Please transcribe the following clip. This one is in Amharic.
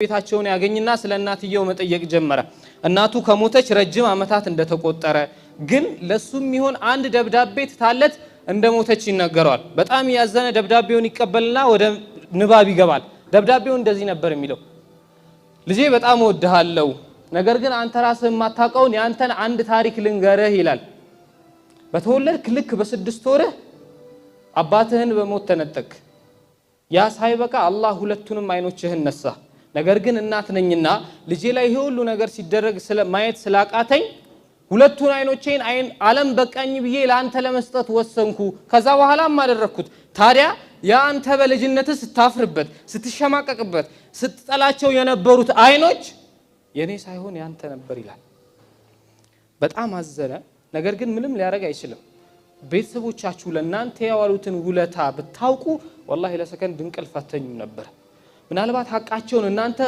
ቤታቸውን ያገኝና ስለ እናትየው መጠየቅ ጀመረ። እናቱ ከሞተች ረጅም ዓመታት እንደተቆጠረ ግን ለሱም ይሆን አንድ ደብዳቤ ታለት እንደሞተች ይነገራል። በጣም ያዘነ ደብዳቤውን ይቀበልና ወደ ንባብ ይገባል። ደብዳቤው እንደዚህ ነበር የሚለው ልጄ በጣም ወድሃለሁ፣ ነገር ግን አንተ ራስህ ማታቀውን ያንተን አንድ ታሪክ ልንገርህ ይላል። በተወለድክ ልክ በ6 ወርህ አባትህን በሞት ተነጠቅ። ያ ሳይበቃ አላህ ሁለቱንም አይኖችህን ነሳ። ነገር ግን እናት ነኝና ልጄ ላይ ይሄ ሁሉ ነገር ሲደረግ ማየት ስላቃተኝ ሁለቱን አይኖቼን ዓለም በቃኝ ብዬ ለአንተ ለመስጠት ወሰንኩ። ከዛ በኋላም አደረኩት። ታዲያ ያ አንተ በልጅነትህ ስታፍርበት፣ ስትሸማቀቅበት፣ ስትጠላቸው የነበሩት አይኖች የኔ ሳይሆን ያንተ ነበር ይላል። በጣም አዘነ። ነገር ግን ምንም ሊያረግ አይችልም። ቤተሰቦቻችሁ ለእናንተ ያዋሉትን ውለታ ብታውቁ ወላሂ ለሰከንድ እንቅልፍ አተኙም ነበር። ምናልባት ሐቃቸውን እናንተ